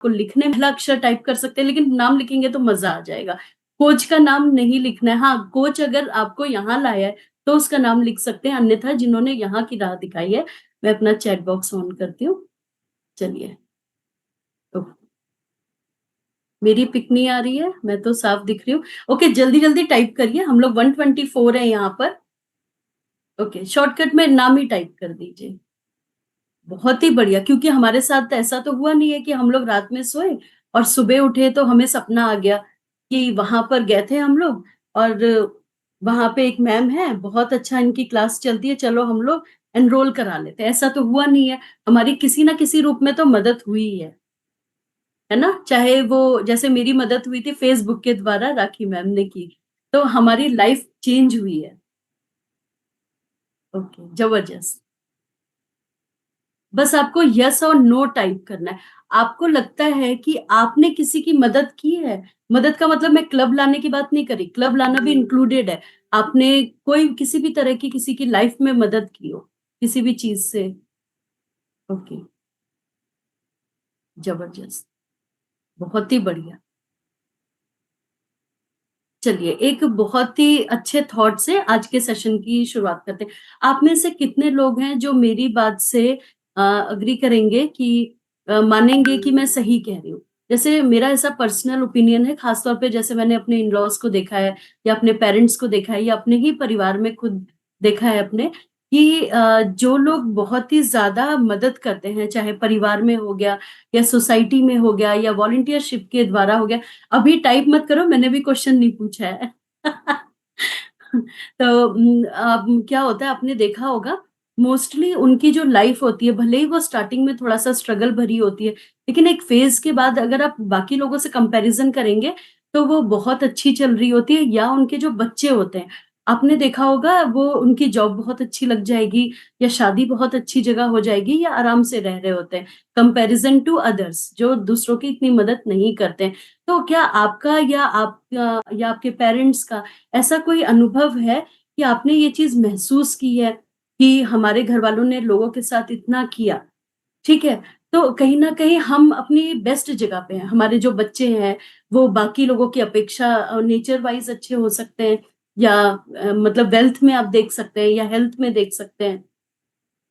आपको लिखने में पहला अक्षर टाइप कर सकते हैं, लेकिन नाम लिखेंगे तो मजा आ जाएगा। कोच का नाम नहीं लिखना है। हाँ, कोच अगर आपको यहाँ लाया है तो उसका नाम लिख सकते हैं, अन्यथा जिन्होंने यहाँ की राह दिखाई है, मैं अपना चैट बॉक्स ऑन करती हूँ। चलिए, तो मेरी पिक नहीं आ रही है, मैं तो साफ दिख रही हूँ। ओके, जल्दी जल्दी टाइप करिए, हम लोग 124 है यहाँ पर। ओके, शॉर्टकट में नाम ही टाइप कर दीजिए। बहुत ही बढ़िया, क्योंकि हमारे साथ ऐसा तो हुआ नहीं है कि हम लोग रात में सोए और सुबह उठे तो हमें सपना आ गया कि वहां पर गए थे हम लोग, और वहां पे एक मैम है, बहुत अच्छा इनकी क्लास चलती है, चलो हम लोग एनरोल करा लेते हैं। ऐसा तो हुआ नहीं है। हमारी किसी ना किसी रूप में तो मदद हुई है ना। चाहे वो जैसे मेरी मदद हुई थी फेसबुक के द्वारा, राखी मैम ने की, तो हमारी लाइफ चेंज हुई है। ओके, जबरदस्त। बस आपको यस और नो टाइप करना है। आपको लगता है कि आपने किसी की मदद की है? मदद का मतलब मैं क्लब लाने की बात नहीं करी, क्लब लाना भी इंक्लूडेड है। आपने कोई किसी भी तरह की किसी की लाइफ में मदद की हो किसी भी चीज से? ओके, जबरदस्त, बहुत ही बढ़िया। चलिए, एक बहुत ही अच्छे थॉट से आज के सेशन की शुरुआत करते हैं। आप में से कितने लोग हैं जो मेरी बात से अग्री करेंगे कि मानेंगे कि मैं सही कह रही हूँ? जैसे मेरा ऐसा पर्सनल ओपिनियन है, खासतौर पे जैसे मैंने अपने इन लॉज को देखा है, या अपने पेरेंट्स को देखा है, या अपने ही परिवार में खुद देखा है अपने, कि जो लोग बहुत ही ज्यादा मदद करते हैं, चाहे परिवार में हो गया, या सोसाइटी में हो गया, या वॉलंटियरशिप के द्वारा हो गया। अभी टाइप मत करो, मैंने भी क्वेश्चन नहीं पूछा है। तो अब क्या होता है, आपने देखा होगा, मोस्टली उनकी जो लाइफ होती है, भले ही वो स्टार्टिंग में थोड़ा सा स्ट्रगल भरी होती है, लेकिन एक फेज के बाद अगर आप बाकी लोगों से कंपैरिजन करेंगे तो वो बहुत अच्छी चल रही होती है। या उनके जो बच्चे होते हैं, आपने देखा होगा, वो उनकी जॉब बहुत अच्छी लग जाएगी, या शादी बहुत अच्छी जगह हो जाएगी, या आराम से रह रहे होते हैं, कंपैरिजन टू अदर्स जो दूसरों की इतनी मदद नहीं करते हैं। तो क्या आपका या आपका या आपके पेरेंट्स का ऐसा कोई अनुभव है कि आपने ये चीज महसूस की है कि हमारे घर वालों ने लोगों के साथ इतना किया? ठीक है, तो कहीं ना कहीं हम अपनी बेस्ट जगह पे हैं। हमारे जो बच्चे हैं वो बाकी लोगों की अपेक्षा नेचर वाइज अच्छे हो सकते हैं, या मतलब वेल्थ में आप देख सकते हैं, या हेल्थ में देख सकते हैं,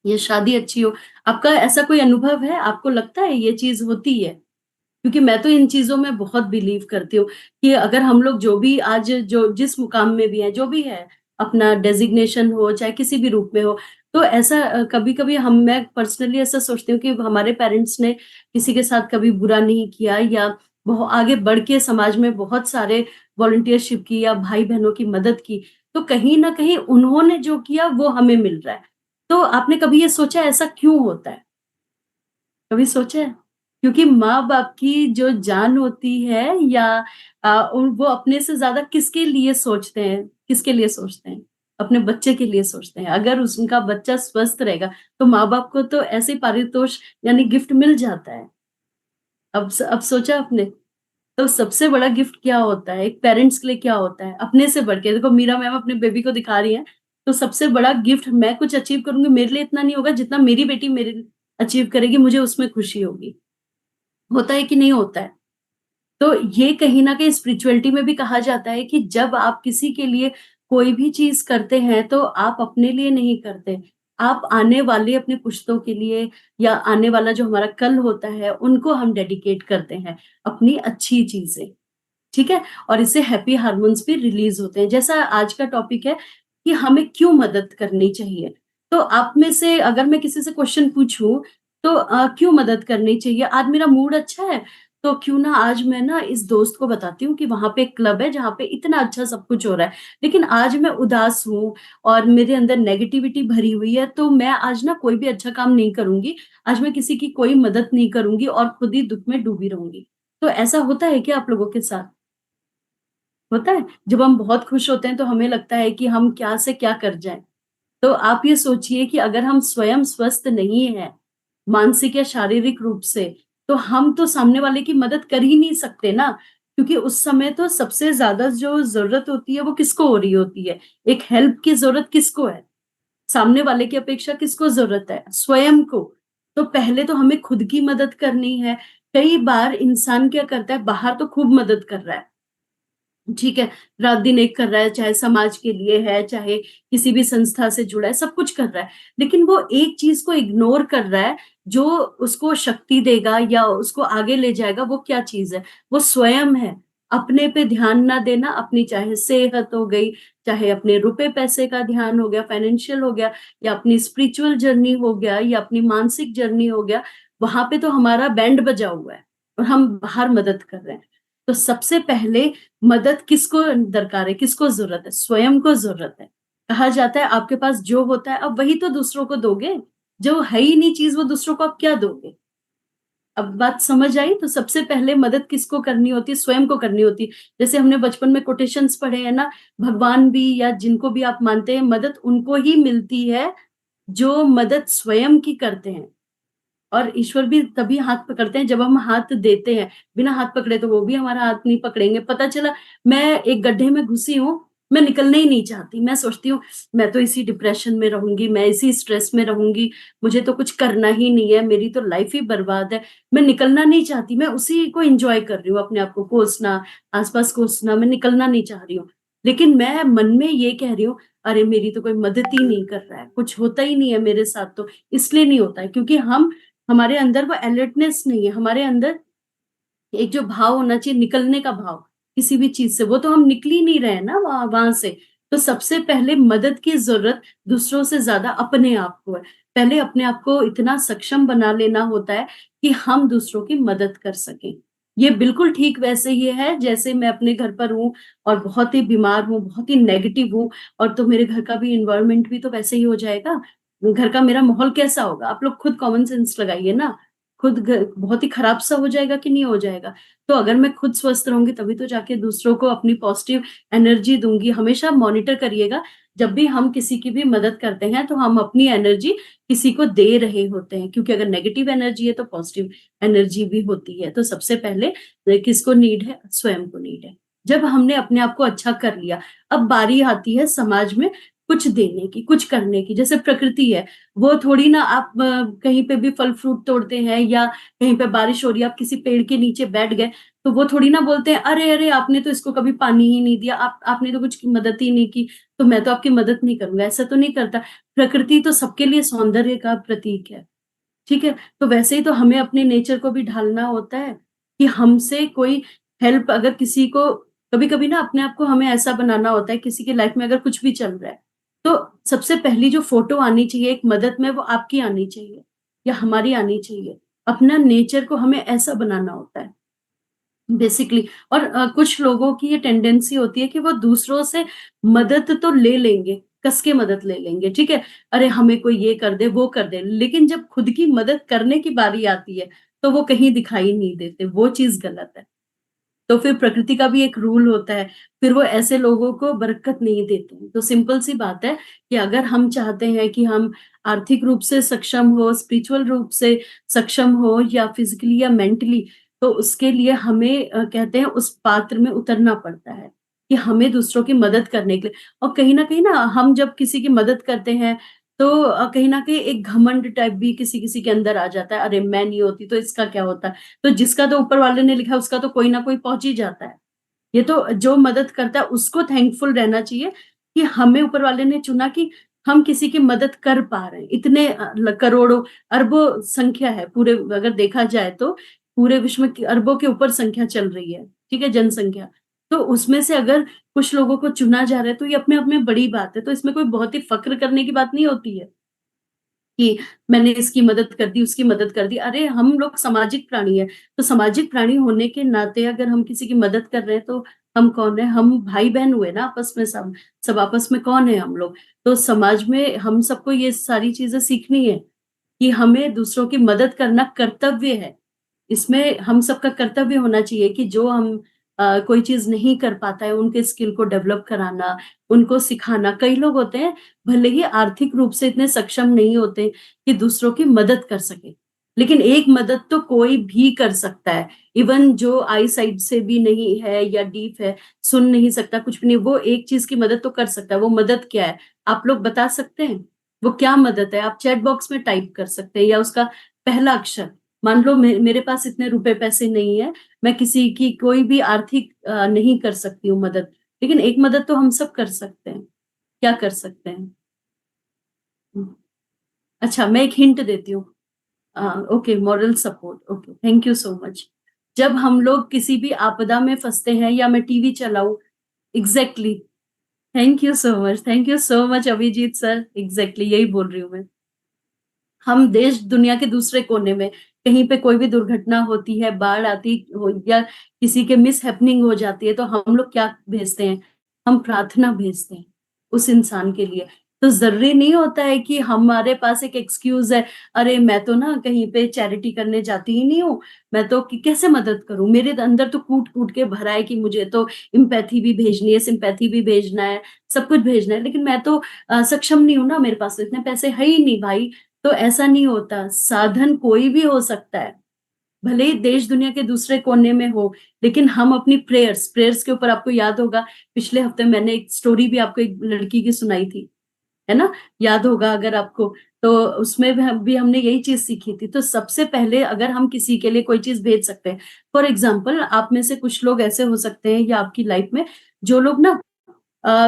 या शादी अच्छी हो। आपका ऐसा कोई अनुभव है? आपको लगता है ये चीज होती है? क्योंकि मैं तो इन चीजों में बहुत बिलीव करती हूँ कि अगर हम लोग जो भी आज जो जिस मुकाम में भी है, जो भी है, अपना डेजिग्नेशन हो चाहे किसी भी रूप में हो, तो ऐसा कभी कभी हम मैं पर्सनली ऐसा सोचती हूँ कि हमारे पेरेंट्स ने किसी के साथ कभी बुरा नहीं किया, या बहुत आगे बढ़ के समाज में बहुत सारे वॉलंटियरशिप की, या भाई बहनों की मदद की, तो कहीं ना कहीं उन्होंने जो किया वो हमें मिल रहा है। तो आपने कभी ये सोचा ऐसा क्यों होता है? कभी सोचा है? क्योंकि माँ-बाप की जो जान होती है, या वो अपने से ज़्यादा किसके लिए सोचते हैं? किसके लिए सोचते हैं? अपने बच्चे के लिए सोचते हैं। अगर उनका बच्चा स्वस्थ रहेगा, तो माँ-बाप को तो ऐसे ही पारितोष यानी गिफ्ट मिल जाता है। अब सोचा आपने? तो सबसे बड़ा गिफ्ट क्या होता है? एक पेरेंट्स के लिए क्या होता है? अपने से बढ़ के देखो, मीरा मैम अपने बेबी को दिखा रही हैं, तो सबसे बड़ा गिफ्ट मैं कुछ अचीव करूँगी, मेरे लिए इतना नहीं होगा जितना मेरी बेटी मेरे लिए अचीव करेगी, मुझे उसमें खुशी होगी। होता है कि नहीं होता है? तो ये कहीं न कहीं स्पिरिचुअलिटी में भी कहा जाता है कि जब आप किसी के लिए कोई भी चीज़ करते हैं, तो आप अपने लिए नहीं करते। आप आने वाले अपने पुश्तों के लिए, या आने वाला जो हमारा कल होता है, उनको हम डेडिकेट करते हैं, अपनी अच्छी चीज़ें। ठीक है? और इससे हैप्पी हार्मोन्स भी रिलीज़ होते हैं। जैसा आज का टॉपिक है कि हमें क्यों मदद करनी चाहिए? तो आप में से अगर मैं किसी से क्वेश्चन पूछूँ, तो क्यों मदद करनी चाहिए? आज मेरा मूड अच्छा है, तो क्यों ना आज मैं ना इस दोस्त को बताती हूँ कि वहाँ पे एक क्लब है जहाँ पे इतना अच्छा सब कुछ हो रहा है। लेकिन आज मैं उदास हूँ और मेरे अंदर नेगेटिविटी भरी हुई है, तो मैं आज ना कोई भी अच्छा काम नहीं करूँगी। आज मैं किसी की कोई मदद नहीं करूँगी और खुद ही दुःख में डूबी रहूँगी। तो ऐसा होता है क्या आप लोगों के साथ? होता है? जब हम बहुत खुश होते हैं तो हमें लगता है कि हम क्या से क्या कर जाएँ। तो आप ये सोचिए कि अगर हम स्वयं स्वस्थ नहीं हैं, मानसिक या शारीरिक रूप से, तो हम तो सामने वाले की मदद कर ही नहीं सकते ना, क्योंकि उस समय तो सबसे ज़्यादा जो ज़रूरत होती है वो किसको हो रही होती है? एक हेल्प की ज़रूरत किसको है? सामने वाले की अपेक्षा किसको ज़रूरत है? स्वयं को। तो पहले तो हमें खुद की मदद करनी है, कई बार इंसान क्या करता है, बाहर तो खूब मदद कर रहा है, ठीक है, रात दिन एक कर रहा है, चाहे समाज के लिए है, चाहे किसी भी संस्था से जुड़ा है, सब कुछ कर रहा है। लेकिन वो एक चीज़ को इग्नोर कर रहा है, जो उसको शक्ति देगा या उसको आगे ले जाएगा, वो क्या चीज़ है? वो स्वयं है। अपने पे ध्यान ना देना, अपनी चाहे सेहत हो गई, चाहे अपने रुपए-पैसे का ध्यान हो गया, फाइनेंशियल हो गया, या अपनी स्पिरिचुअल जर्नी हो गया, या अपनी मानसिक जर्नी हो गया, वहाँ पे तो हमारा बैंड बजा हुआ है और हम बाहर मदद कर रहे हैं। तो सबसे पहले मदद किसको दरकार है, किसको ज़रूरत है? स्वयं को ज़रूरत है। कहा जाता है आपके पास जो होता है अब वही तो दूसरों को दोगे। जो है ही नहीं चीज़ वो दूसरों को आप क्या दोगे? अब बात समझ आई? तो सबसे पहले मदद किसको करनी होती है? स्वयं को करनी होती है। जैसे हमने बचपन में कोटेशंस पढ़े हैं ना, भगवान भी या जिनको भी आप मानते हैं, मदद उनको ही मिलती है जो मदद स्वयं की करते हैं। और ईश्वर भी तभी हाथ पकड़ते हैं जब हम हाथ देते हैं। बिना हाथ पकड़े तो वो भी हमारा हाथ नहीं पकड़ेंगे। पता चला मैं एक गड्ढे में घुसी हूँ, मैं निकलना ही नहीं चाहती। मैं सोचती हूँ मैं तो इसी डिप्रेशन में रहूँगी, मैं इसी स्ट्रेस में रहूँगी, मुझे तो कुछ करना ही नहीं है, मेरी तो लाइफ ही बर्बाद है। मैं निकलना नहीं चाहती, मैं उसी को एन्जॉय कर रही हूँ, अपने आप को कोसना, आस-पास कोसना, मैं निकलना नहीं चाह रही हूँ। लेकिन मैं मन में ये कह रही हूँ, अरे मेरी तो कोई मदद ही नहीं कर रहा है, कुछ होता ही नहीं है मेरे साथ तो, इसलिए नहीं होता है क्योंकि हमारे अंदर वो अलर्टनेस नहीं है, हमारे अंदर एक जो भाव होना चाहिए निकलने का भाव, किसी भी चीज़ से, वो तो हम निकल ही नहीं रहे हैं ना वहाँ से। तो सबसे पहले मदद की ज़रूरत दूसरों से ज़्यादा अपने आप को है। पहले अपने आप को इतना सक्षम बना लेना होता है कि हम दूसरों की मदद कर सकें। ये बिल्कुल ठीक वैसे ही है जैसे मैं अपने घर पर हूँ और बहुत ही बीमार हूँ, बहुत ही नेगेटिव हूँ और तो मेरे घर का भी एनवायरनमेंट भी तो वैसे ही हो जाएगा। घर का मेरा माहौल कैसा होगा? आप लोग खुद कॉमन सेंस लगाइए ना। खुद बहुत ही खराब सा हो जाएगा कि नहीं हो जाएगा? तो अगर मैं खुद स्वस्थ रहूँगी तभी तो जाके दूसरों को अपनी पॉजिटिव एनर्जी दूँगी। हमेशा मॉनिटर करिएगा, जब भी हम किसी की भी मदद करते हैं तो हम अपनी एनर्जी किसी को दे रहे होते हैं, क्योंकि अगर नेगेटिव एनर्जी है तो पॉजिटिव एनर्जी भी होती है। तो सबसे पहले किसको नीड है? स्वयं को नीड है। जब हमने अपने आप को अच्छा कर लिया, अब बारी आती है समाज में कुछ देने की, कुछ करने की। जैसे प्रकृति है, वो थोड़ी ना आप कहीं पे भी फल फ्रूट तोड़ते हैं या कहीं पे बारिश हो रही है, आप किसी पेड़ के नीचे बैठ गए, तो वो थोड़ी ना बोलते हैं, "अरे! अरे! आपने तो इसको कभी पानी ही नहीं दिया, आपने तो कुछ मदद ही नहीं की, तो मैं तो आपकी मदद नहीं करूँगा।" ऐसा तो नहीं करता। प्रकृति तो सबके लिए सौंदर्य का प्रतीक है, ठीक है? तो वैसे ही तो हमें अपने नेचर को भी ढालना होता है कि हमसे कोई हेल्प अगर किसी को कभी-कभी ना अपने आप को हमें ऐसा बनाना होता है, किसी की लाइफ में अगर कुछ भी चल रहा है, तो सबसे पहली जो फ़ोटो आनी चाहिए एक मदद में वो आपकी आनी चाहिए या हमारी आनी चाहिए। अपना नेचर को हमें ऐसा बनाना होता है बेसिकली। और कुछ लोगों की ये टेंडेंसी होती है कि वो दूसरों से मदद तो ले लेंगे, कस के मदद ले लेंगे, ठीक है? अरे हमें कोई ये कर दे, वो कर दे, लेकिन जब खुद की मदद करने की बारी आती है, तो वो कहीं दिखाई नहीं देते, वो चीज़ गलत है। तो फिर प्रकृति का भी एक रूल होता है, फिर वो ऐसे लोगों को बरकत नहीं देते हैं। तो सिंपल सी बात है कि अगर हम चाहते हैं कि हम आर्थिक रूप से सक्षम हो, स्पिरिचुअल रूप से सक्षम हो या फिज़िकली या मेंटली, तो उसके लिए हमें कहते हैं उस पात्र में उतरना पड़ता है, कि हमें दूसरों की मदद करने के लिए। और कहीं न कहीं ना हम जब किसी की मदद करते हैं, तो कहीं न कहीं एक घमंड टाइप भी किसी-किसी के अंदर आ जाता है, अरे मैं नहीं होती तो इसका क्या होता? तो जिसका तो ऊपर वाले ने लिखा है उसका तो कोई ना कोई पहुँच ही जाता है। ये तो जो मदद करता है उसको थैंकफुल रहना चाहिए कि हमें ऊपर वाले ने चुना कि हम किसी की मदद कर पा रहे हैं। इतने करोड़ों, अरबों संख्या है पूरे, अगर देखा जाए तो पूरे विश्व में अरबों के ऊपर संख्या चल रही है, ठीक है? जनसंख्या। तो उसमें से अगर कुछ लोगों को चुना जा रहा है तो ये अपने आप में बड़ी बात है। तो इसमें कोई बहुत ही फ़क्र करने की बात नहीं होती है। कि मैंने इसकी मदद कर दी, उसकी मदद कर दी। अरे! हम लोग सामाजिक प्राणी हैं, तो सामाजिक प्राणी होने के नाते अगर हम किसी की मदद कर रहे हैं तो हम कौन हैं? हम भाई-बहन हुए ना आपस में सब। सब आपस में कौन है हम लोग? तो समाज में हम सबको ये सारी चीज़ें सीखनी है कि हमें दूसरों की मदद करना कर्तव्य है। इसमें हम सबका कर्तव्य होना चाहिए कि जो हम कोई चीज़ नहीं कर पाता है, उनके स्किल को डेवलप कराना, उनको सिखाना। कई लोग होते हैं, भले ही आर्थिक रूप से इतने सक्षम नहीं होते कि दूसरों की मदद कर सकें, लेकिन एक मदद तो कोई भी कर सकता है। इवन जो आई साइट से भी नहीं है या डीफ है, सुन नहीं सकता, कुछ भी नहीं, वो एक चीज़ की मदद तो कर सकता है। वो मदद क्या है? आप लोग बता सकते हैं? वो क्या मदद है? आप चैट बॉक्स में टाइप कर सकते हैं या उसका पहला अक्षर। मान लो मेरे पास इतने रुपए पैसे नहीं है, मैं किसी की कोई भी आर्थिक नहीं कर सकती हूँ मदद, लेकिन एक मदद तो हम सब कर सकते हैं। क्या कर सकते हैं? अच्छा, मैं एक हिंट देती हूँ। Okay, moral support, okay, thank you so much. जब हम लोग किसी भी आपदा में फंसते हैं या मैं टीवी चलाऊं, exactly, thank you so much, thank you so much Abhijeet sir, exactly यही बोल रही हूँ मैं। हम देश दुनिया के दूसरे कोने में कहीं पे कोई भी दुर्घटना होती है, बाढ़ आती हो या किसी के मिस हैपनिंग हो जाती है, तो हम लोग क्या भेजते हैं? हम प्रार्थना भेजते हैं उस इंसान के लिए। तो जरूरी नहीं होता है कि हमारे पास एक एक्सक्यूज है, अरे मैं तो ना कहीं पे चैरिटी करने जाती ही नहीं हूँ, मैं तो कैसे मदद करूं, मेरे अंदर तो कूट कूट के भरा है कि मुझे तो इम्पैथी भी भेजनी है, सिंपैथी भी भेजना है, सब कुछ भेजना है, लेकिन मैं तो सक्षम नहीं हूं ना, मेरे पास तो इतने पैसे है ही नहीं भाई। तो ऐसा नहीं होता, साधन कोई भी हो सकता है, भले ही देश दुनिया के दूसरे कोने में हो, लेकिन हम अपनी प्रेयर्स प्रेयर्स के ऊपर, आपको याद होगा पिछले हफ्ते मैंने एक स्टोरी भी आपको एक लड़की की सुनाई थी, है ना? याद होगा अगर आपको। तो उसमें भी हमने यही चीज सीखी थी। तो सबसे पहले अगर हम किसी के लिए कोई चीज भेज सकते हैं, फॉर एग्जाम्पल आप में से कुछ लोग ऐसे हो सकते हैं या आपकी लाइफ में जो लोग ना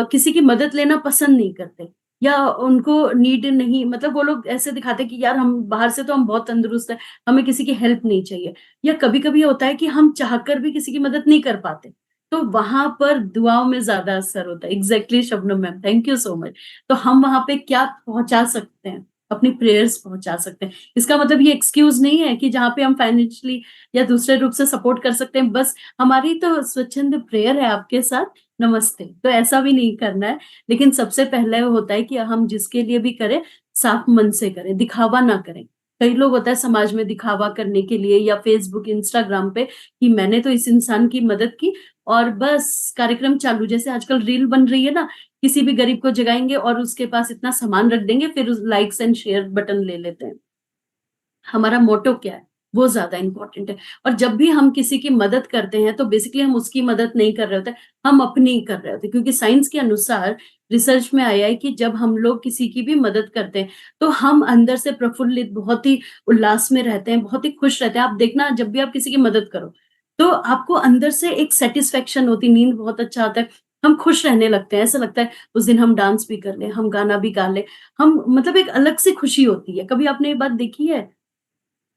किसी की मदद लेना पसंद नहीं करते, या उनको नीड नहीं, मतलब वो लोग ऐसे दिखाते कि यार हम बाहर से तो हम बहुत तंदुरुस्त है, हमें किसी की हेल्प नहीं चाहिए। या कभी कभी होता है कि हम चाहकर भी किसी की मदद नहीं कर पाते, तो वहां पर दुआओं में ज्यादा असर होता है। Exactly Shabnam ma'am, thank you so much. तो हम वहां पे क्या पहुंचा सकते हैं? अपनी प्रेयर्स पहुंचा सकते हैं। इसका मतलब ये एक्सक्यूज नहीं है कि जहां पे हम फाइनेंशियली या दूसरे रूप से सपोर्ट कर सकते हैं, बस हमारी तो स्वच्छंद प्रेयर है आपके साथ, नमस्ते, तो ऐसा भी नहीं करना है। लेकिन सबसे पहले होता है कि हम जिसके लिए भी करें, साफ मन से करें, दिखावा ना करें। कई लोग होता है समाज में दिखावा करने के लिए या फेसबुक इंस्टाग्राम पे कि मैंने तो इस इंसान की मदद की, और बस कार्यक्रम चालू, जैसे आजकल रील बन रही है ना, किसी भी गरीब को जगाएंगे और उसके पास इतना सामान रख देंगे, फिर लाइक्स एंड शेयर बटन ले लेते हैं। हमारा मोटो क्या है, वो ज्यादा इंपॉर्टेंट है। और जब भी हम किसी की मदद करते हैं तो बेसिकली हम उसकी मदद नहीं कर रहे होते, हम अपनी कर रहे होते, क्योंकि साइंस के अनुसार रिसर्च में आया है कि जब हम लोग किसी की भी मदद करते हैं तो हम अंदर से प्रफुल्लित, बहुत ही उल्लास में रहते हैं, बहुत ही खुश रहते हैं। आप देखना, जब भी आप किसी की मदद करो तो आपको अंदर से एक सेटिस्फेक्शन होती, नींद बहुत अच्छा आता है, हम खुश रहने लगते हैं, ऐसा लगता है उस दिन हम डांस भी कर ले, हम गाना भी गा ले, हम मतलब एक अलग सी खुशी होती है। कभी आपने ये बात देखी है?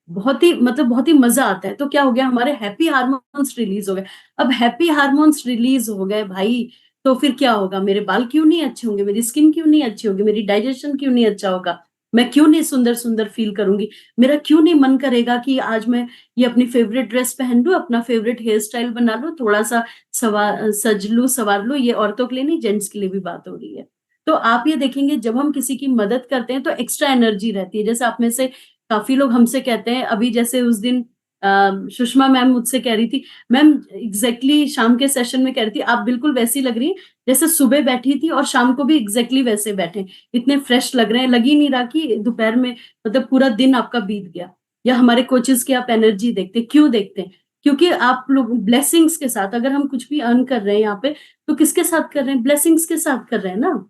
बहुत ही मतलब बहुत ही मजा आता है। तो क्या हो गया, हमारे हैप्पी हार्मोन्स रिलीज हो गए। अब हैप्पी हार्मोन्स रिलीज हो गए भाई, तो फिर क्या होगा, मेरे बाल क्यों नहीं अच्छे होंगे, मेरी स्किन क्यों नहीं अच्छी होगी, मेरी डाइजेशन क्यों नहीं अच्छा होगा, मैं क्यों नहीं सुंदर सुंदर फील करूंगी, मेरा क्यों नहीं मन करेगा कि आज मैं ये अपनी फेवरेट ड्रेस पहन लूं, अपना फेवरेट हेयर स्टाइल बना लूं, थोड़ा सा सज लूं संवार लूं। ये औरतों के लिए नहीं, जेंट्स के लिए भी बात हो रही है। तो आप ये देखेंगे, जब हम किसी की मदद करते हैं तो एक्स्ट्रा एनर्जी रहती है। जैसे आप में से काफी लोग हमसे कहते हैं, अभी जैसे उस दिन सुषमा मैम मुझसे कह रही थी, मैम एग्जैक्टली शाम के सेशन में कह रही थी, आप बिल्कुल वैसी लग रही हैं जैसे सुबह बैठी थी और शाम को भी एग्जैक्टली वैसे बैठे, इतने फ्रेश लग रहे हैं, लग ही नहीं रहा कि दोपहर में मतलब पूरा दिन आपका बीत गया। या हमारे कोचेस की आप एनर्जी देखते हैं, क्यों देखते हैं? क्योंकि आप लोग ब्लेसिंग्स के साथ, अगर हम कुछ भी अर्न कर रहे हैं यहाँ पे, तो किसके साथ कर रहे हैं? ब्लेसिंग्स के साथ कर रहे हैं ना।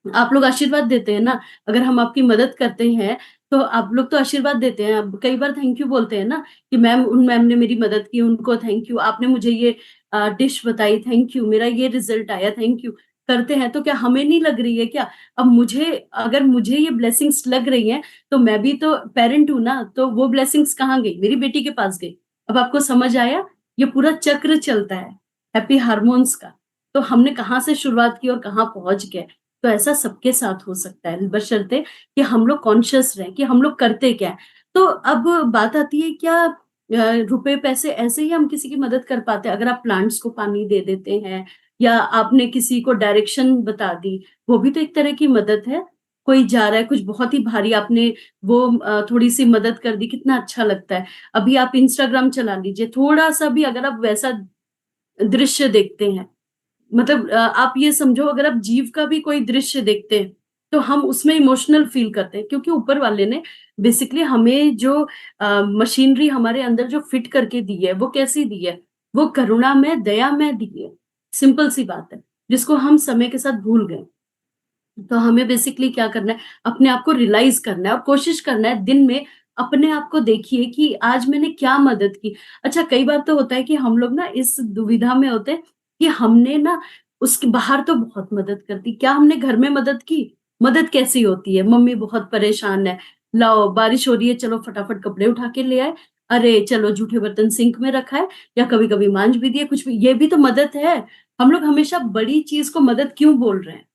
आप लोग आशीर्वाद देते हैं ना, अगर हम आपकी मदद करते हैं तो आप लोग तो आशीर्वाद देते हैं। अब कई बार थैंक यू बोलते हैं ना कि मैम, उन मैम ने मेरी मदद की, उनको थैंक यू, आपने मुझे ये डिश बताई, थैंक यू, मेरा ये रिजल्ट आया, थैंक यू। करते हैं तो क्या हमें नहीं लग रही है क्या? अब मुझे, अगर मुझे ये ब्लेसिंग्स लग रही हैं, तो मैं भी तो पेरेंट हूं ना, तो वो ब्लेसिंग्स कहाँ गई? मेरी बेटी के पास गई। अब आपको समझ आया? ये पूरा चक्र चलता है हैप्पी हार्मोन्स का। तो हमने कहाँ से शुरुआत की और कहाँ पहुंच गए। तो ऐसा सबके साथ हो सकता है, बशर्ते कि हम लोग कॉन्शियस रहें कि हम लोग करते क्या है। तो अब बात आती है, क्या रुपए पैसे ऐसे ही हम किसी की मदद कर पाते हैं? अगर आप प्लांट्स को पानी दे देते हैं या आपने किसी को डायरेक्शन बता दी, वो भी तो एक तरह की मदद है। कोई जा रहा है कुछ बहुत ही भारी, आपने वो थोड़ी सी मदद कर दी, कितना अच्छा लगता है। अभी आप इंस्टाग्राम चला लीजिए, थोड़ा सा भी अगर आप वैसा दृश्य देखते हैं, मतलब आप ये समझो, अगर आप जीव का भी कोई दृश्य देखते हैं तो हम उसमें इमोशनल फील करते हैं, क्योंकि ऊपर वाले ने बेसिकली हमें जो मशीनरी हमारे अंदर जो फिट करके दी है, वो कैसी दी है? वो करुणा में, दया में दी है। सिंपल सी बात है, जिसको हम समय के साथ भूल गए। तो हमें बेसिकली क्या करना है, अपने आप को रियलाइज करना है और कोशिश करना है दिन में अपने आप को देखिए कि आज मैंने क्या मदद की। अच्छा, कई बार तो होता है कि हम लोग ना इस दुविधा में होते हैं कि हमने ना उसके बाहर तो बहुत मदद कर दी, क्या हमने घर में मदद की? मदद कैसी होती है? मम्मी बहुत परेशान है, लाओ बारिश हो रही है, चलो फटाफट कपड़े उठा के ले आए, अरे चलो जूठे बर्तन सिंक में रखा है, या कभी-कभी मांज भी दिए, कुछ भी, ये भी तो मदद है। हम लोग हमेशा बड़ी चीज़ को मदद क्यों बोल रहे हैं?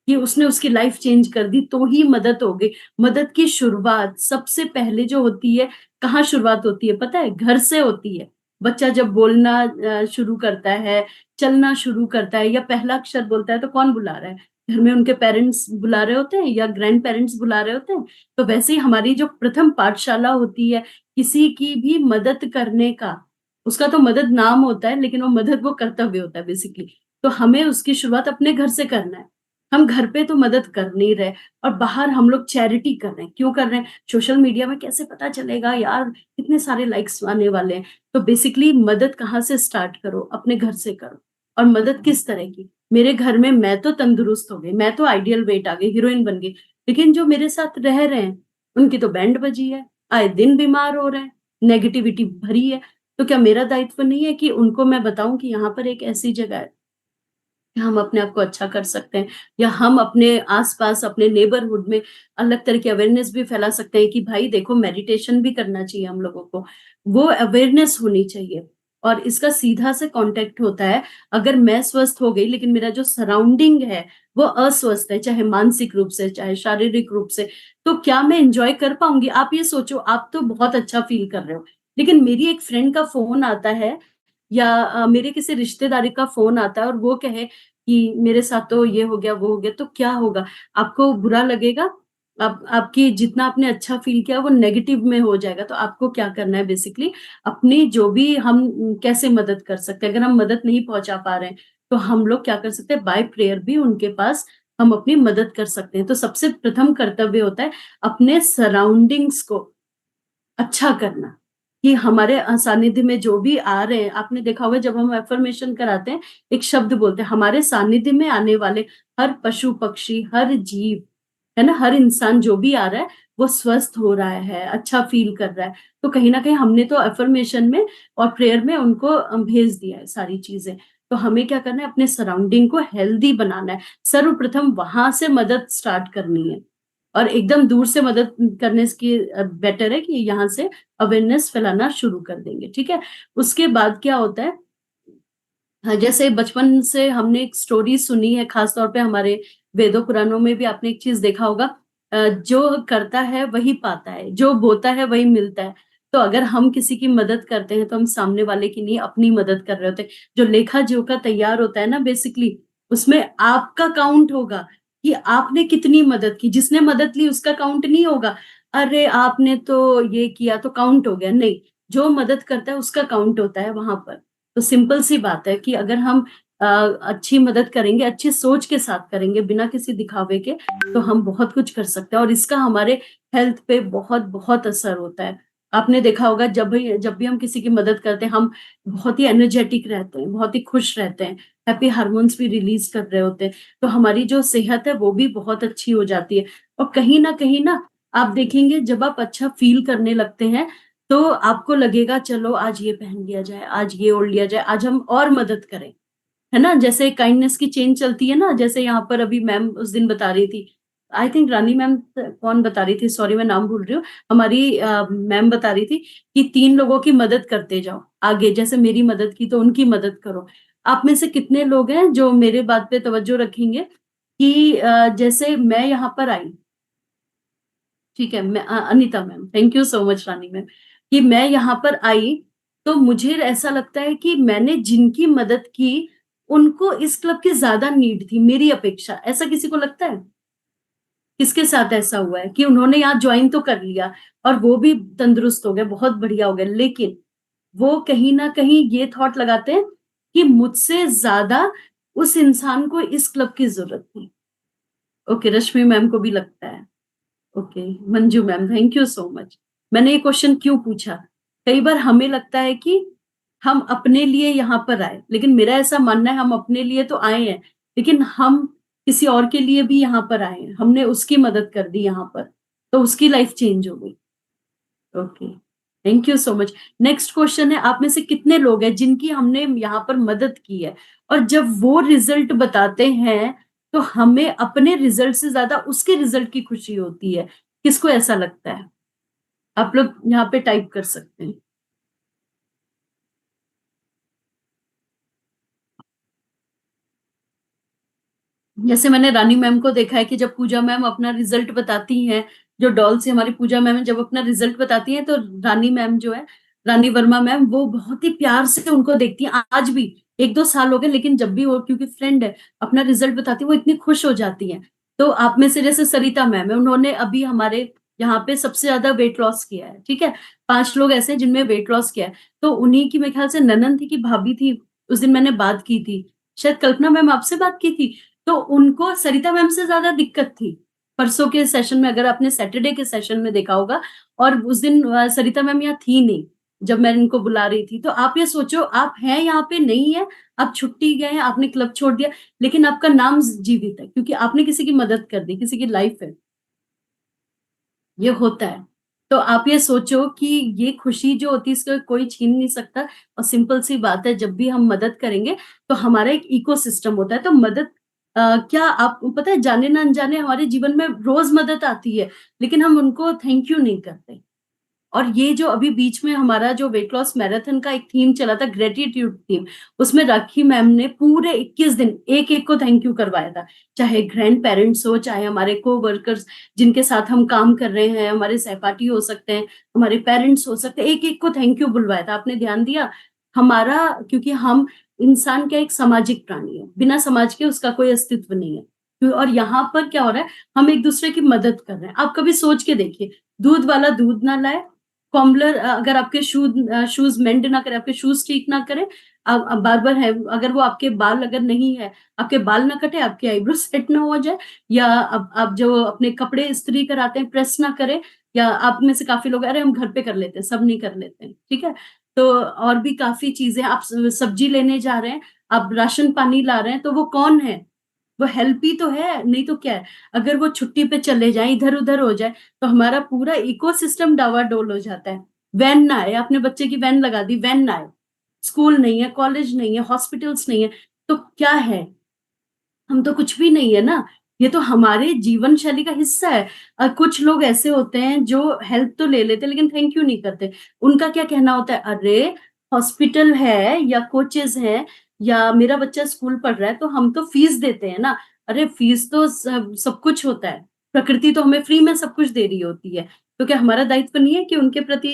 कि उसने उसकी लाइफ चेंज कर दी तो ही मदद हो गई। मदद की शुरुआत सबसे पहले जो होती है, कहाँ शुरुआत होती है पता है? घर से होती है। बच्चा जब बोलना शुरू करता है, चलना शुरू करता है या पहला अक्षर बोलता है तो कौन बुला रहा है? घर में उनके पेरेंट्स बुला रहे होते हैं या ग्रैंड पेरेंट्स बुला रहे होते हैं। तो वैसे ही हमारी जो प्रथम पाठशाला होती है, किसी की भी मदद करने का, उसका तो मदद नाम होता है लेकिन वो मदद वो कर्तव्य होता है बेसिकली। तो हमें उसकी शुरुआत अपने घर से करना है। हम घर पे तो मदद कर नहीं रहे और बाहर हम लोग चैरिटी कर रहे हैं। क्यों कर रहे हैं? सोशल मीडिया में कैसे पता चलेगा यार, कितने सारे लाइक्स आने वाले हैं। तो बेसिकली मदद कहाँ से स्टार्ट करो? अपने घर से करो। और मदद किस तरह की? मेरे घर में मैं तो तंदुरुस्त हो गई, मैं तो आइडियल वेट आ गई, हीरोइन बन गई। लेकिन जो मेरे साथ रह रहे हैं, उनकी तो बैंड बजी है, आए दिन बीमार हो रहे हैं, नेगेटिविटी भरी है। तो क्या मेरा दायित्व नहीं है कि उनको मैं बताऊँ कि यहाँ पर एक ऐसी जगह है हम अपने आप को अच्छा कर सकते हैं, या हम अपने आस-पास अपने नेबरहुड में अलग तरह की अवेयरनेस भी फैला सकते हैं कि भाई देखो, मेडिटेशन भी करना चाहिए हम लोगों को। वो अवेयरनेस होनी चाहिए और इसका सीधा से कॉन्टैक्ट होता है। अगर मैं स्वस्थ हो गई लेकिन मेरा जो सराउंडिंग है वो अस्वस्थ है, चाहे मानसिक रूप से, चाहे शारीरिक रूप से, तो क्या मैं एन्जॉय कर पाऊँगी? आप ये सोचो, आप तो बहुत अच्छा फ़ील कर रहे हो, लेकिन मेरी एक फ्रेंड का फ़ोन आता है या मेरे किसी रिश्तेदारी का फ़ोन आता है और वो कहे कि मेरे साथ तो ये हो गया, वो हो गया, तो क्या होगा? आपको बुरा लगेगा? आप आपकी जितना आपने अच्छा फ़ील किया वो नेगेटिव में हो जाएगा। तो आपको क्या करना है बेसिकली, अपनी जो भी हम कैसे मदद कर सकते हैं, अगर हम मदद नहीं पहुँचा पा रहे हैं, तो हम लोग क्या कर सकते हैं, बाय प्रेयर भी उनके पास हम अपनी मदद कर सकते हैं। तो सबसे प्रथम कर्तव्य होता है अपने सराउंडिंग्स को अच्छा करना, कि हमारे सानिध्य में जो भी आ रहे हैं, आपने देखा होगा जब हम अफ़र्मेशन कराते हैं, एक शब्द बोलते हैं, हमारे सानिध्य में आने वाले हर पशु-पक्षी, हर जीव, है ना? हर इंसान जो भी आ रहा है, वो स्वस्थ हो रहा है, अच्छा फ़ील कर रहा है। तो कहीं न कहीं हमने तो अफ़र्मेशन में और प्रेयर में उनको भेज दिया है सारी चीज़ें। तो हमें क्या करना है, अपने सराउंडिंग को हेल्दी बनाना है। सर्वप्रथम वहाँ से मदद स्टार्ट करनी है। और एकदम दूर से मदद करने की बेटर है कि यहाँ से अवेयरनेस फैलाना शुरू कर देंगे, ठीक है? उसके बाद क्या होता है, हाँ, जैसे बचपन से हमने एक स्टोरी सुनी है, खास तौर पे हमारे वेदों पुराणों में भी आपने एक चीज़ देखा होगा, जो करता है वही पाता है, जो बोता है वही मिलता है। तो अगर हम किसी की मदद करते हैं तो हम सामने वाले की नहीं, अपनी मदद कर रहे होते हैं। जो लेखा-जोखा तैयार होता है ना बेसिकली, उसमें आपका काउंट होगा कि आपने कितनी मदद की। जिसने मदद ली उसका काउंट नहीं होगा, अरे आपने तो ये किया तो काउंट हो गया, नहीं। जो मदद करता है उसका काउंट होता है वहाँ पर। तो सिंपल सी बात है कि अगर हम अच्छी मदद करेंगे, अच्छी सोच के साथ करेंगे, बिना किसी दिखावे के, तो हम बहुत कुछ कर सकते हैं और इसका हमारे हेल्थ पे बहुत-बहुत असर होता है। आपने देखा होगा जब भी हम किसी की मदद करते हैं, हम बहुत ही एनर्जेटिक रहते हैं, बहुत ही खुश रहते हैं, हैप्पी हार्मोन्स भी रिलीज़ कर रहे होते हैं। तो हमारी जो सेहत है वो भी बहुत अच्छी हो जाती है और कहीं न कहीं ना आप देखेंगे जब आप अच्छा फ़ील करने लगते हैं, तो आपको लगेगा चलो आज ये पहन लिया जाए, आज ये ओढ़ लिया जाए, आज हम और मदद करें, है ना? जैसे काइंडनेस की चेन चलती है ना, जैसे यहाँ पर अभी मैम उस दिन बता रही थी, आई थिंक रानी मैम कौन बता रही थी, सॉरी मैं नाम भूल रही हूँ। हमारी मैम बता रही थी कि 3 लोगों की मदद करते जाओ, आगे जैसे मेरी मदद की तो उनकी मदद करो। आप में से कितने लोग हैं जो मेरे बात पे तवज्जो रखेंगे कि जैसे मैं यहाँ पर आई, ठीक है, Anita ma'am, thank you so much Rani ma'am, कि मैं यहाँ पर आई, तो मुझे ऐसा लगता है कि मैंने जिनकी मदद की, उनको इस क्लब की ज़्यादा नीड थी मेरी अपेक्षा। ऐसा किसी को लगता है? किसके साथ ऐसा हुआ है कि उन्होंने यहाँ जॉइन तो कर लिया और वो भी तंदुरुस्त हो गए, बहुत बढ़िया हो गए, लेकिन वो कहीं न कहीं ये थॉट लगाते हैं कि मुझसे ज़्यादा उस इंसान को इस क्लब की ज़रूरत थी। ओके, रश्मि मैम को भी लगता है। Okay, Manju ma'am, thank you so much. मैंने ये क्वेश्चन क्यों पूछा? कई बार हमें लगता है कि हम अपने लिए यहाँ पर आए, लेकिन मेरा ऐसा मानना है हम अपने लिए तो आए हैं, लेकिन हम किसी और के लिए भी यहाँ पर आए हैं। हमने उसकी मदद कर दी यहाँ पर, तो उसकी लाइफ चेंज हो गई। Okay, thank you so much. Next question है, आप में से कितने लोग हैं जिनकी हमने यहाँ पर मदद की है और जब वो रिजल्ट बताते हैं तो हमें अपने रिजल्ट से ज्यादा उसके रिजल्ट की खुशी होती है? किसको ऐसा लगता है? आप लोग यहाँ पे टाइप कर सकते हैं। जैसे मैंने रानी मैम को देखा है कि जब पूजा मैम अपना रिजल्ट बताती हैं, जो डॉल से हमारी पूजा मैम जब अपना रिजल्ट बताती हैं, तो रानी मैम जो है, रानी वर्मा मैम, वो बहुत ही प्यार से उनको देखती हैं। आज भी 1-2 साल हो गए, लेकिन जब भी वो, क्योंकि फ्रेंड है, अपना रिजल्ट बताती है, वो इतनी खुश हो जाती हैं। तो आप में से जैसे सरिता मैम है, उन्होंने अभी हमारे यहाँ पे सबसे ज्यादा वेट लॉस किया है, ठीक है। 5 लोग ऐसे हैं जिनमें वेट लॉस किया है, तो उन्हीं की मेरे ख्याल से ननन थी कि भाभी थी, उस दिन मैंने बात की थी, शायद कल्पना मैम आपसे बात की थी। तो उनको सरिता मैम से ज्यादा दिक्कत थी परसों के सेशन में, अगर आपने सैटरडे के सेशन में देखा होगा। और उस दिन सरिता मैम यहाँ थी नहीं जब मैं इनको बुला रही थी। तो आप ये सोचो, आप हैं यहाँ पे, नहीं है, आप छुट्टी गए हैं, आपने क्लब छोड़ दिया, लेकिन आपका नाम जीवित है क्योंकि आपने किसी की मदद कर दी, किसी की लाइफ है। ये होता है। तो आप ये सोचो कि ये खुशी जो होती है इसको कोई छीन नहीं सकता। और सिंपल सी बात है, जब भी हम मदद करेंगे तो हमारा एक इकोसिस्टम होता है। तो मदद क्या आपको पता है, जाने ना अनजाने हमारे जीवन में रोज मदद आती है, लेकिन हम उनको थैंक यू नहीं करते। और ये जो अभी बीच में हमारा जो वेट लॉस मैराथन का एक थीम चला था, ग्रेटिट्यूड थीम, उसमें राखी मैम ने पूरे 21 दिन एक एक को थैंक यू करवाया था। चाहे ग्रैंड पेरेंट्स हो, चाहे हमारे को वर्कर्स जिनके साथ हम काम कर रहे हैं, हमारे सहपाठी हो सकते हैं, हमारे पेरेंट्स हो सकते हैं, एक एक को थैंक यू बुलवाया था। आपने ध्यान दिया? हमारा, क्योंकि हम, इंसान क्या एक सामाजिक प्राणी है, बिना समाज के उसका कोई अस्तित्व नहीं है। और यहाँ पर क्या हो रहा है, हम एक दूसरे की मदद कर रहे हैं। आप कभी सोच के देखिए, दूध वाला दूध ना लाए, कॉम्बलर अगर आपके शूज मेंड ना करे, आपके शूज ठीक ना करे, अब बार्बर है, अगर वो आपके बाल अगर नहीं है, आपके बाल ना कटे, आपके आईब्रो सेट ना हो जाए, या अब आप जो अपने कपड़े इस्त्री कराते हैं प्रेस ना करे, या आप में से काफी लोग, अरे हम घर पे कर लेते हैं, सब नहीं कर लेते हैं, ठीक है। तो और भी काफी चीजें, आप सब्जी लेने जा रहे हैं, आप राशन पानी ला रहे हैं, तो वो कौन है? वो हेल्प ही तो है, नहीं तो क्या है। अगर वो छुट्टी पे चले जाए, इधर उधर हो जाए, तो हमारा पूरा इकोसिस्टम डावाडोल हो जाता है। वैन ना आए, आपने बच्चे की वैन लगा दी, वैन ना आए, स्कूल नहीं है, कॉलेज नहीं है, हॉस्पिटल्स नहीं है, तो क्या है? हम तो कुछ भी नहीं है ना। ये तो हमारे जीवन शैली का हिस्सा है। कुछ लोग ऐसे होते हैं जो हेल्प तो ले लेते लेकिन थैंक यू नहीं करते। उनका क्या कहना होता है, अरे हॉस्पिटल है या कोचेस है या मेरा बच्चा स्कूल पढ़ रहा है तो हम तो फीस देते हैं ना। अरे फीस तो सब कुछ होता है, प्रकृति तो हमें फ्री में सब कुछ दे रही होती है। तो क्या हमारा दायित्व नहीं है कि उनके प्रति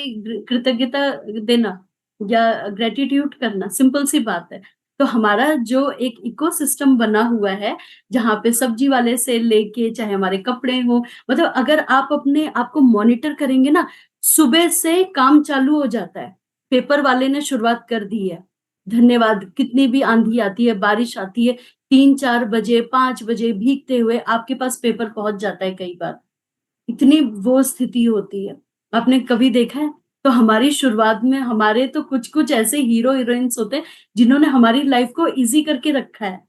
कृतज्ञता देना या ग्रेटिट्यूड करना? सिंपल सी बात है। तो हमारा जो एक इकोसिस्टम बना हुआ है, जहाँ पे सब्जी वाले से लेके चाहे हमारे कपड़े हो, मतलब अगर आप अपने आप को मॉनिटर करेंगे ना, सुबह से काम चालू हो जाता है। पेपर वाले ने शुरुआत कर दी है, धन्यवाद। कितनी भी आंधी आती है, बारिश आती है, 3-4 बजे 5 बजे भीगते हुए आपके पास पेपर पहुंच जाता है कई बार। इतनी वो स्थिति होती है। आपने कभी देखा है? तो हमारी शुरुआत में हमारे तो कुछ-कुछ ऐसे हीरो हीरोइन्स होते हैं जिन्होंने हमारी लाइफ को ईज़ी करके रखा है।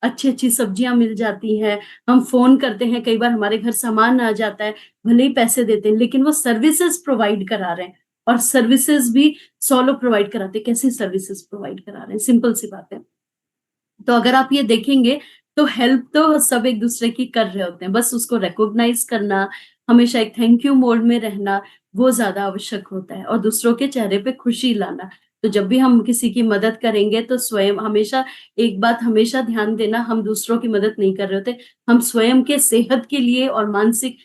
अच्छी-अच्छी सब्जियाँ मिल जाती हैं, हम फ़ोन करते हैं, कई बार हमारे घर सामान आ जाता है, भले ही पैसे देते हैं, लेकिन वो सर्विसेज़ प्रोवाइड करा रहे हैं। और सर्विसेज़ भी 100 लोग प्रोवाइड कराते हैं, कैसी सर्विसेज़ प्रोवाइड करा रहे हैं, सिंपल सी बात है। तो अगर आप ये देखेंगे तो हेल्प तो सब एक दूसरे की कर रहे होते हैं, बस उसको रिकॉग्नाइज करना, हमेशा एक थैंक यू मोड में रहना, वो ज्यादा आवश्यक होता है, और दूसरों के चेहरे पे खुशी लाना। तो जब भी हम किसी की मदद करेंगे तो स्वयं हमेशा, एक बात हमेशा ध्यान देना, हम दूसरों की मदद नहीं कर रहे होते, हम स्वयं के सेहत के लिए और मानसिक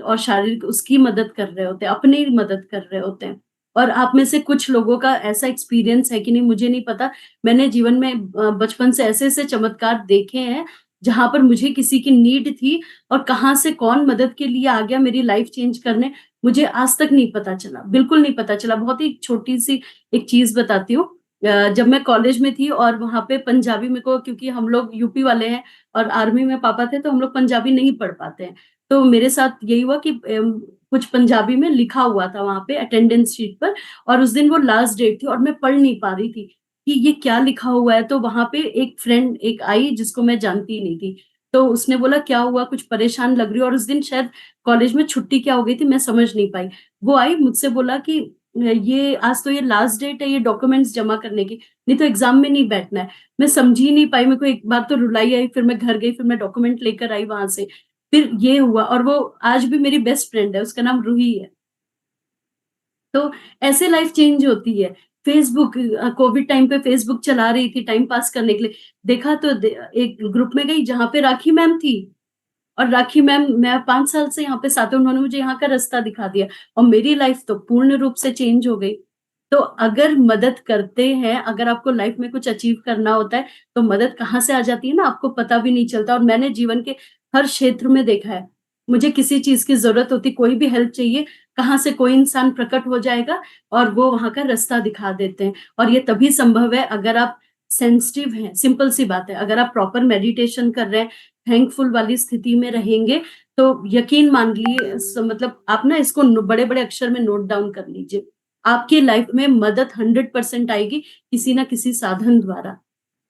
और शारीरिक उसकी मदद कर रहे होते हैं, अपनी मदद कर रहे होते हैं। और आप में से कुछ लोगों का ऐसा एक्सपीरियंस है कि नहीं मुझे नहीं पता, मैंने जीवन में बचपन से ऐसे-ऐसे चमत्कार देखे हैं, जहाँ पर मुझे किसी की नीड थी और कहाँ से कौन मदद के लिए आ गया मेरी लाइफ चेंज करने, मुझे आज तक नहीं पता चला, बिल्कुल नहीं पता चला। बहुत ही छोटी-सी एक चीज़ बताती हूँ। जब मैं कॉलेज में थी और वहाँ पे पंजाबी मेरे को, क्योंकि हम लोग यूपी वाले हैं और आर्मी में पापा थे, तो हम लोग पंजाबी नहीं पढ़ पाते हैं। तो मेरे साथ यही हुआ कि कुछ पंजाबी में लिखा हुआ था वहाँ पे अटेंडेंस शीट पर, और उस दिन वो लास्ट डेट थी और मैं पढ़ नहीं पा रही थी कि ये क्या लिखा हुआ है। तो वहां पे एक फ्रेंड एक आई जिसको मैं जानती नहीं थी, तो उसने बोला क्या हुआ? कुछ परेशान लग रही हो और उस दिन शायद कॉलेज में छुट्टी क्या हो गई थी मैं समझ नहीं पाई। वो आई मुझसे बोला कि ये आज तो ये लास्ट डेट है ये डॉक्यूमेंट्स जमा करने की, नहीं तो एग्ज़ाम में नहीं बैठना है। मैं समझ ही नहीं पाई, मेरे को एक बार तो रुलाई आई, फिर मैं घर गई, फिर मैं डॉक्यूमेंट लेकर आई वहाँ से। फिर ये हुआ और वो आज भी मेरी बेस्ट फ्रेंड है, उसका नाम रूही है। तो ऐसे लाइफ चेंज होती है। फेसबुक कोविड टाइम पे फेसबुक चला रही थी टाइम पास करने के लिए, देखा तो एक ग्रुप में गई जहाँ पे राखी मैम थी और राखी मैम मैं 5 साल से यहाँ पे साथ हूँ, उन्होंने मुझे यहाँ का रास्ता दिखा दिया और मेरी लाइफ तो पूर्ण रूप से चेंज हो गई। तो अगर मदद करते हैं, अगर आपको लाइफ में कुछ अचीव करना होता है, तो मदद कहाँ से आ जाती है ना आपको पता भी नहीं चलता और मैंने जीवन के हर क्षेत्र में देखा है। मुझे किसी चीज़ की ज़रूरत होती, कोई भी हेल्प चाहिए, कहाँ से कोई इंसान प्रकट हो जाएगा और वो वहाँ का रास्ता दिखा देते हैं और ये तभी संभव है अगर आप सेंसिटिव हैं, सिंपल सी बात है। अगर आप प्रॉपर मेडिटेशन कर रहे हैं, थैंकफुल वाली स्थिति में रहेंगे, तो यकीन मान लीजिए मतलब आप ना इसको बड़े-बड़े अक्षर में नोट डाउन कर लीजिए। आपकी लाइफ में मदद 100% आएगी किसी ना किसी साधन द्वारा।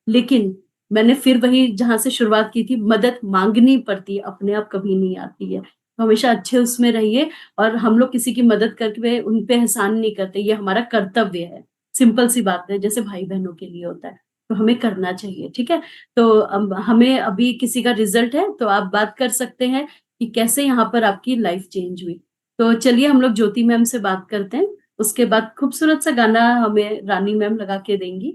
लेकिन मैंने फिर वही जहाँ से शुरुआत की थी, मदद माँगनी पड़ती है, अपने आप कभी नहीं आती है। तो हमेशा अच्छे उसमें रहिए और हम लोग किसी की मदद करके उन पे एहसान नहीं करते, ये हमारा कर्तव्य है। सिंपल सी बात है, जैसे भाई-बहनों के लिए होता है, तो हमें करना चाहिए, ठीक है? तो हमें अभी किसी का रिज़ल्ट है, तो आप बात कर सकते हैं कि कैसे यहाँ पर आपकी लाइफ़ चेंज हुई। तो चलिए हम लोग ज्योति मैम से बात करते हैं, उसके बाद खूबसूरत सा गाना हमें रानी मैम लगा के देंगी।